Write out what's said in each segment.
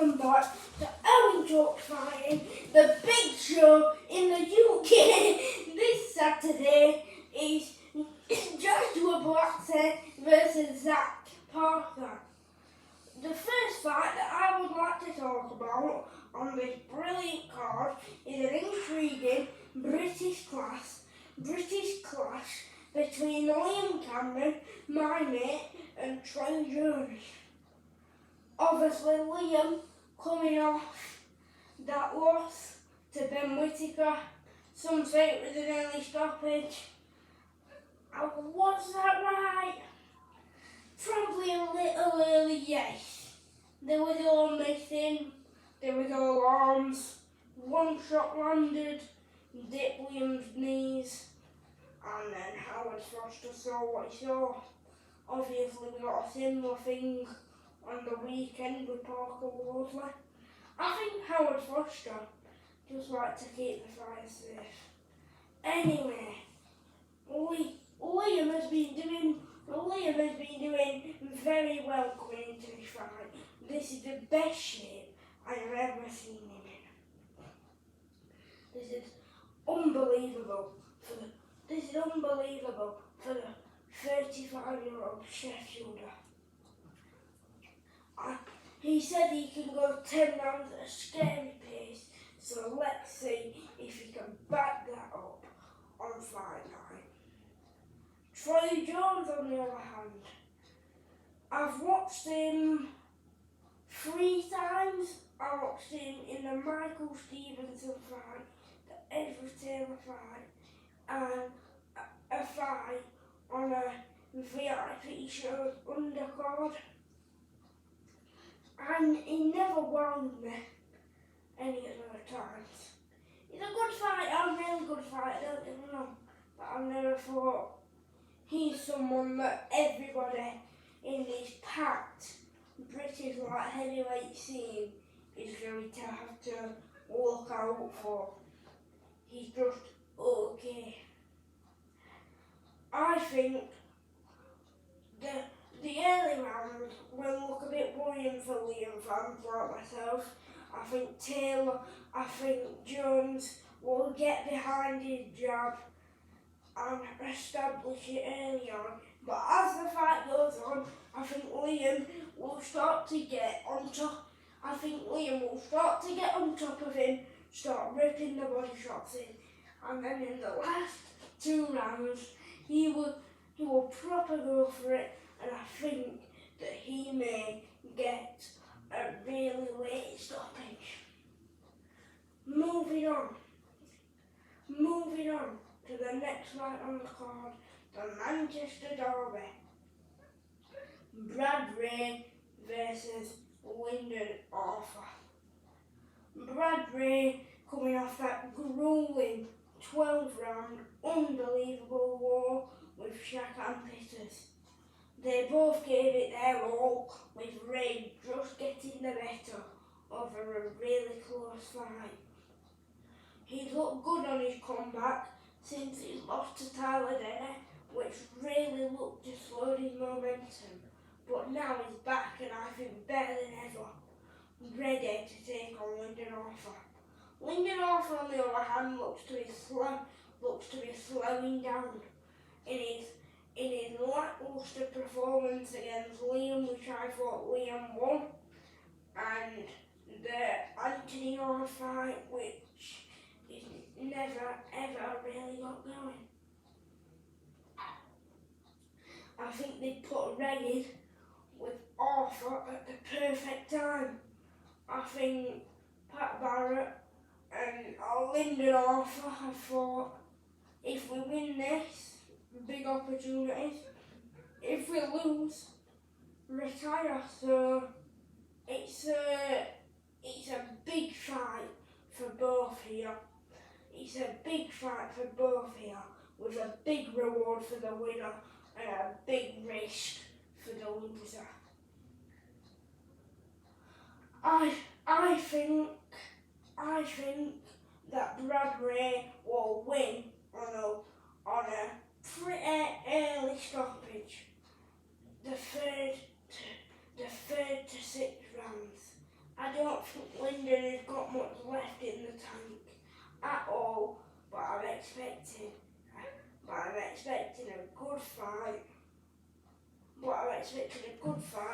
welcome back to Owen Talk Fighting, the big show in the UK. This Saturday is Joshua Buatsi versus Zach Parker. The first fight that I would like to talk about on this brilliant card is an intriguing British clash between Lynon, my mate, and Trey Jones. Obviously, Liam coming off that loss to Ben Whittaker. Some say it was an early stoppage. Was that right? Probably a little early, yes. There was all missing. There was all arms. One shot landed, dipped Liam's knees, and then Howard Foster saw what he saw. Obviously, we got a similar thing on the weekend with Parker Wardley. I think Howard Foster just like to keep the fire safe. Anyway, Liam has been doing very well coming into this fight. This is the best shape I have ever seen him in. This is unbelievable for the 35-year-old Sheffielder. He said he can go 10 rounds at a scary pace, so let's see if he can back that up on fight night. Trey Jones, on the other hand, I've watched him 3 times. I watched him in the Michael Stevenson fight, the Ezra Taylor fight, and a fight on a VIP show's undercard. And he never wowed me any other times. He's a good fighter, a really good fighter, don't get me wrong, but I've never thought he's someone that everybody in this packed British light heavyweight scene is going to have to look out for. He's just okay. I think the early rounds will look a bit worrying for Liam fans like myself. I think Jones will get behind his jab and establish it early on. But as the fight goes on, I think Liam will start to get on top. Of him, start ripping the body shots in, and then in the last 2 rounds, he will proper go for it, and I think that he may get a really late stoppage. Moving on to the next fight on the card, the Manchester Derby. Brad Ray versus Lyndon Arthur. Brad Ray coming off that grueling 12-round unbelievable war with Shaq and Peters. They both gave it their all, with Ray just getting the better over a really close fight. He's looked good on his comeback since he lost to Tyler Denny, which really looked to slow his momentum. But now he's back, and I think better than ever, ready to take on Lyndon Arthur. Lyndon Arthur, on the other hand, looks to be slowing down in his lackluster performance against Liam, which I thought Liam won, and the Anthony Orr fight, which is never ever really got going. I think they put Ray in with Arthur at the perfect time. I think Pat Barrett and Lyndon Arthur have thought, if we win this, big opportunities. If we lose, retire. So it's a big fight for both here. It's a big fight for both here, with a big reward for the winner and a big risk for the loser. I think that Brad Ray will win on a pretty early stoppage, the third to 6th rounds. I don't think Lynon has got much left in the tank at all, but I'm expecting a good fight.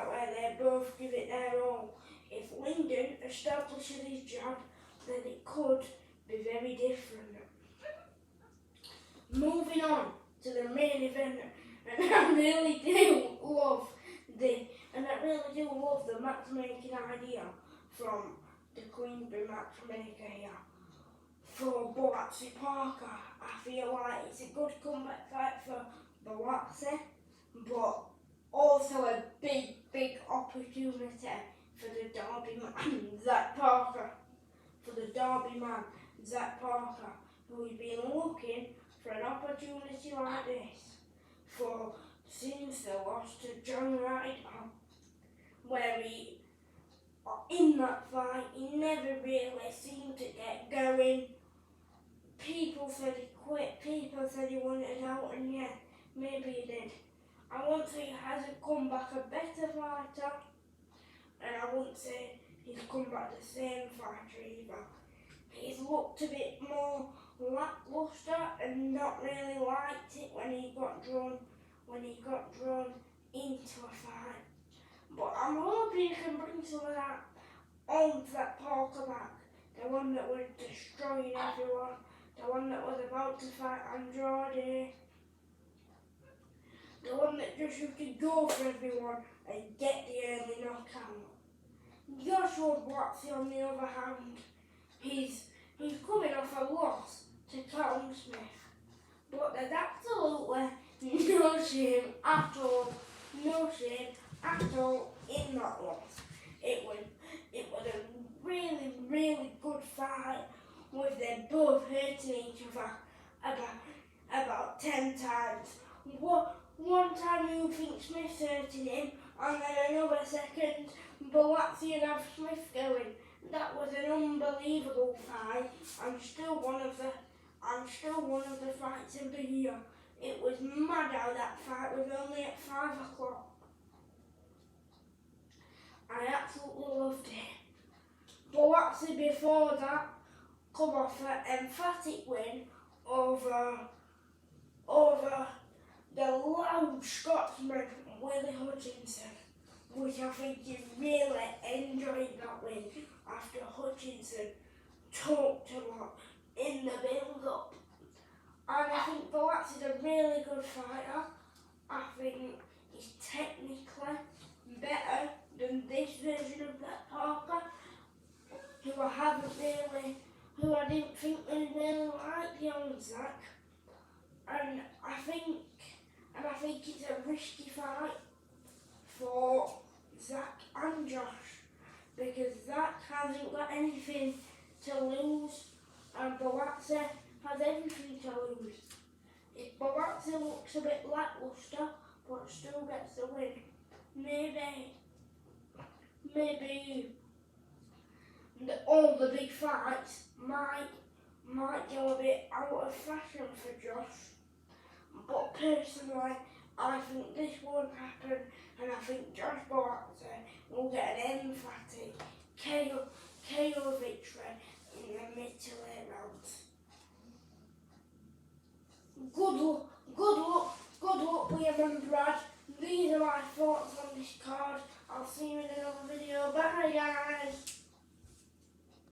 Where they both give it their all. If Lynon establishes his jab, then it could be very different. Moving on to the main event, and I really do love the matchmaking idea from the Queensbury matchmaker here for Buatsi Parker. I feel like it's a good comeback fight for Buatsi, but also a big opportunity for the Derby man, Zach Parker. For the Derby man, Zach Parker, who's been looking for an opportunity like this since the loss to John Ryder, where in that fight he never really seemed to get going. People said he quit, people said he wanted out, and yeah, maybe he did. I won't say he hasn't come back a better fighter, and I won't say he's come back the same fighter either. He's looked a bit more lackluster and not really liked it when he got drawn into a fight. But I'm hoping he can bring some of that onto that Parker back. The one that was destroying everyone, the one that was about to fight Andrade, the one that just used to go for everyone and get the early knockout. Joshua Buatsi, on the other hand, he's coming off a loss to Callum Smith, but there's absolutely no shame at all in that loss. It was a really good fight, with them both hurting each other about 10 times. One time you think Smith's hurting him, and then another second Buatsi and have Smith going. That was an unbelievable fight. I'm still one of the fights of the year. It was mad how that fight was only at 5 o'clock. I absolutely loved it. Buatsi before that come off an emphatic win over the loud Scotsman Willie Hutchinson, which I think he really enjoyed that win after Hutchinson talked a lot in the build-up. And I think Buatsi's a really good fighter. I think he's technically better than this version of that Parker, who I didn't think was really like the old Zach. And I think it's a risky fight for Zach and Josh, because Zach hasn't got anything to lose and Buatsi has everything to lose. If Buatsi looks a bit lackluster but still gets the win, maybe all the big fights might go a bit out of fashion for Josh. But personally, I think this won't happen, and I think Josh Buatsi will get an emphatic KO victory in the mid to late rounds. Good luck, Liam and Brad. These are my thoughts on this card. I'll see you in another video. Bye guys.